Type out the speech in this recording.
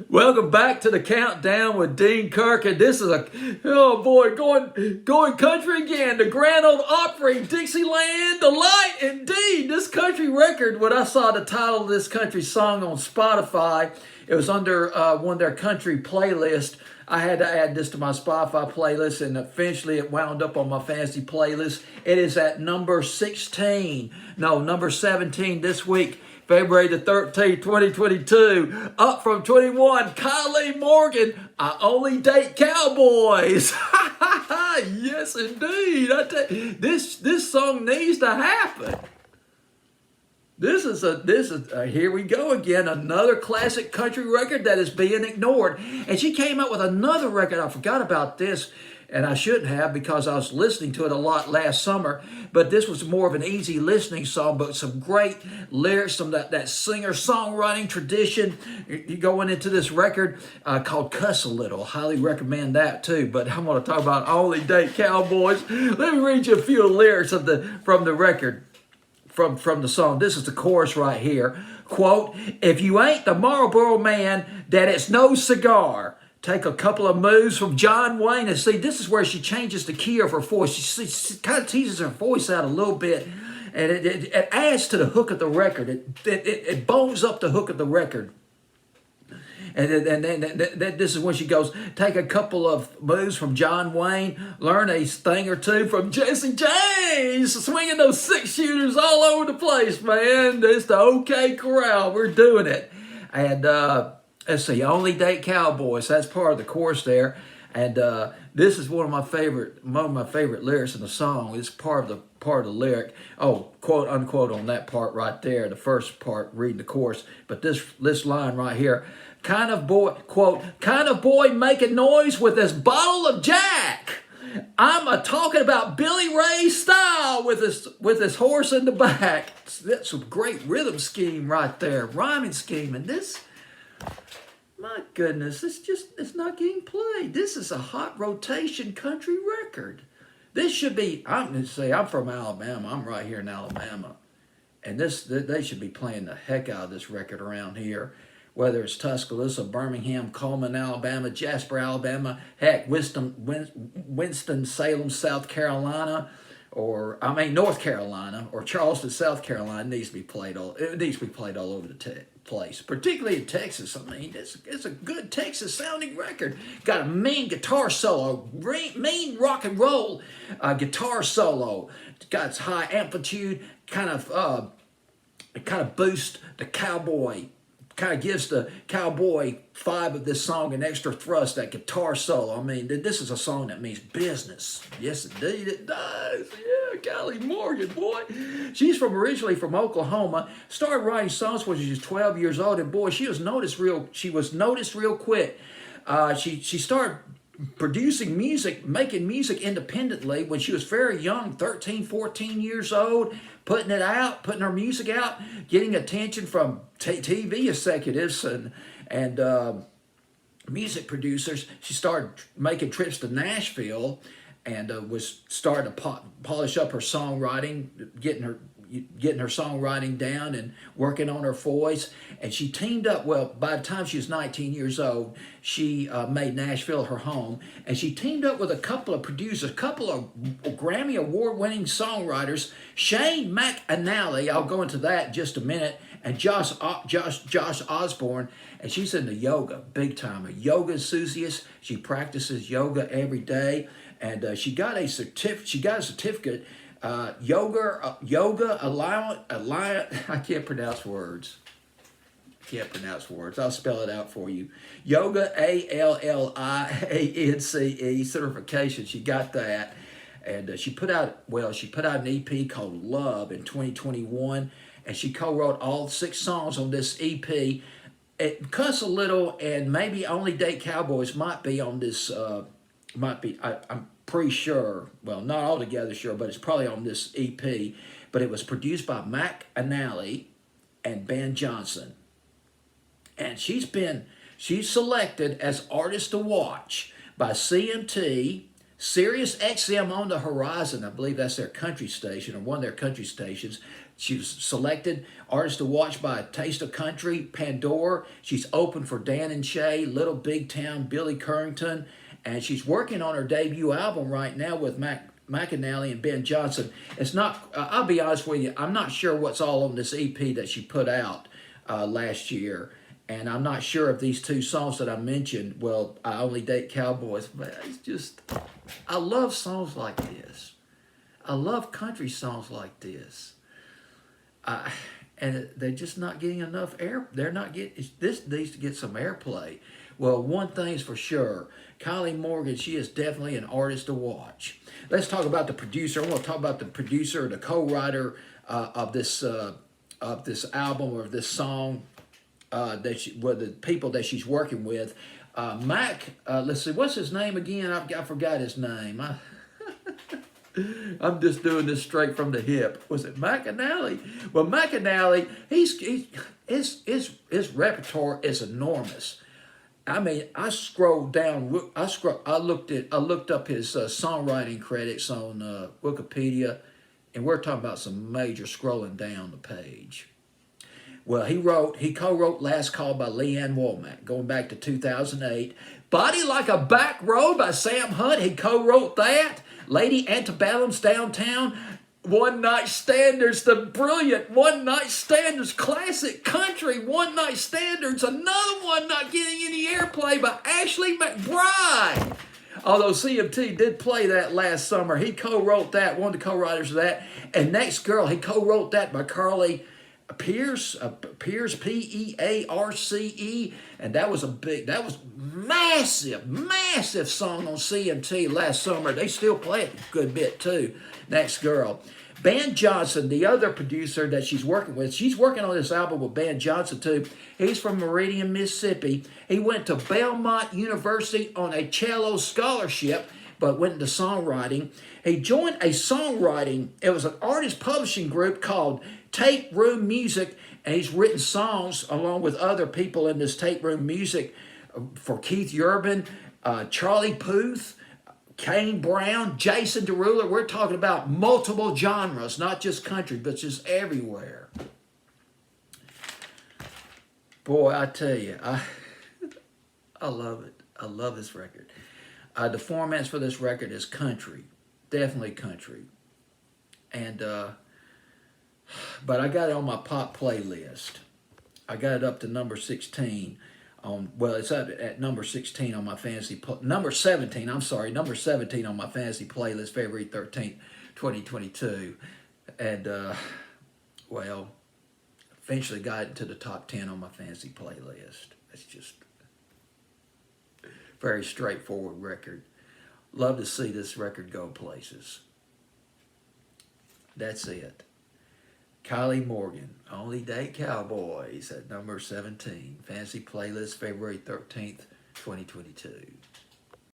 Welcome back to the countdown with Dean Kirk, and this is oh boy, going country again. The Grand Ole Opry, Dixieland Delight, indeed. This country record. When I saw the title of this country song on Spotify, it was under one of their country playlists. I had to add this to my Spotify playlist, and eventually it wound up on my fantasy playlist. It is at number 16. No, number 17 this week. February the 13th, 2022. Up from 21, Kylie Morgan, I Only Date Cowboys. Yes, indeed. This song needs to happen. This is here we go again, another classic country record that is being ignored. And she came out with another record. I forgot about this, and I shouldn't have because I was listening to it a lot last summer. But this was more of an easy listening song, but some great lyrics, some that singer-songwriting tradition. You're going into this record called Cuss a Little. Highly recommend that too. But I'm going to talk about Only Date Cowboys. Let me read you a few lyrics from the record. From the song. This is the chorus right here. Quote, if you ain't the Marlboro Man, then it's no cigar. Take a couple of moves from John Wayne. And see, this is where she changes the key of her voice. She kind of teases her voice out a little bit. And it adds to the hook of the record. It bones up the hook of the record. And then this is when she goes, take a couple of moves from John Wayne, learn a thing or two from Jesse James, swinging those six-shooters all over the place, man. It's the OK Corral. We're doing it. And let's see, Only Date Cowboys. That's part of the chorus there. And this is one of my favorite lyrics in the song. It's part of the lyric. Oh, quote unquote on that part right there, the first part reading the chorus. But this line right here. Kind of boy, quote, kind of boy making noise with this bottle of Jack. I'm talking about Billy Ray's style with his horse in the back. That's a great rhythm scheme right there, rhyming scheme. And this, my goodness, it's not getting played. This is a hot rotation country record. This should be, I'm going to say, I'm from Alabama. I'm right here in Alabama. And they should be playing the heck out of this record around here. Whether it's Tuscaloosa, Birmingham, Coleman, Alabama, Jasper, Alabama, heck, Winston-Salem, South Carolina, North Carolina, or Charleston, South Carolina, it needs to be played all over the place, particularly in Texas. I mean, it's a good Texas-sounding record. Got a mean guitar solo, mean rock and roll guitar solo. Got its high amplitude, kind of boosts the cowboy. Kind of gives the cowboy vibe of this song an extra thrust, that guitar solo. I mean, this is a song that means business. Yes, indeed, it does. Yeah, Kylie Morgan, boy. She's originally from Oklahoma. Started writing songs when she was 12 years old, and boy, she was noticed real quick. She started producing music, making music independently when she was very young, 13, 14 years old, putting her music out, getting attention from TV executives and music producers. She started making trips to Nashville and was starting to polish up her songwriting, getting her songwriting down and working on her voice. And she teamed up, well, by the time she was 19 years old, she made Nashville her home. And she teamed up with a couple of producers, a couple of Grammy Award-winning songwriters, Shane McAnally, I'll go into that in just a minute, and Josh Osborne. And she's into yoga, big time. A yoga enthusiast. She practices yoga every day. And she got a certificate. Yoga Alliance. I can't pronounce words. I'll spell it out for you. Yoga ALLIANCE certification. She got that, and she put out an EP called Love in 2021, and she co-wrote all 6 songs on this EP. Cuss a Little and maybe Only Date Cowboys might be on this. I'm pretty sure, well, not altogether sure, but it's probably on this EP. But it was produced by McAnally and Ben Johnson. And she's selected as Artist to Watch by CMT, Sirius XM on the Horizon, I believe that's their country station, or one of their country stations, She was selected Artist to Watch by Taste of Country, Pandora. She's open for Dan and Shay, Little Big Town, Billy Currington. And she's working on her debut album right now with McAnally and Ben Johnson. It's not, I'll be honest with you, I'm not sure what's all on this EP that she put out last year. And I'm not sure if these two songs that I mentioned, well, I Only Date Cowboys, but it's just, I love songs like this. I love country songs like this. And they're just not getting enough air. They're not getting, this needs to get some airplay. Well, one thing's for sure. Kylie Morgan, she is definitely an artist to watch. Let's talk about the producer. I want to talk about the producer, the co-writer of this album or this song. The people that she's working with. Let's see, what's his name again? I forgot his name. I'm just doing this straight from the hip. Was it McAnally? Well, McAnally, his repertoire is enormous. I mean, I scrolled down. I looked up his songwriting credits on Wikipedia, and we're talking about some major scrolling down the page. Well, he co-wrote Last Call by Leanne Womack, going back to 2008. Body Like a Back Road by Sam Hunt, he co-wrote that. Lady Antebellum's Downtown. One Night Standards, the brilliant One Night Standards, classic country One Night Standards. Another one not getting any airplay by Ashley McBryde. Although CMT did play that last summer. He co-wrote that, one of the co-writers of that. And Next Girl, he co-wrote that by Carly Pierce, Pearce, and that was massive song on CMT last summer. They still play it a good bit too. Next Girl. Ben Johnson, the other producer that she's working with, she's working on this album with Ben Johnson too. He's from Meridian, Mississippi. He went to Belmont University on a cello scholarship, but went into songwriting. He joined a songwriting, it was an artist publishing group called Tape Room Music, and he's written songs along with other people in this Tape Room Music for Keith Urban, Charlie Puth, Kane Brown, Jason Derulo. We're talking about multiple genres, not just country, but just everywhere. Boy, I tell you, I love it. I love this record. The formats for this record is country, definitely country, and but I got it on my pop playlist. I got it up to number 16 on, well, it's up at number 16 on my fantasy, number 17 on my fantasy playlist, February 13th, 2022. And, well, eventually got into the top 10 on my fantasy playlist. It's just very straightforward record. Love to see this record go places. That's it. Kylie Morgan, Only Date Cowboys at number 17. Fantasy playlist, February 13th, 2022.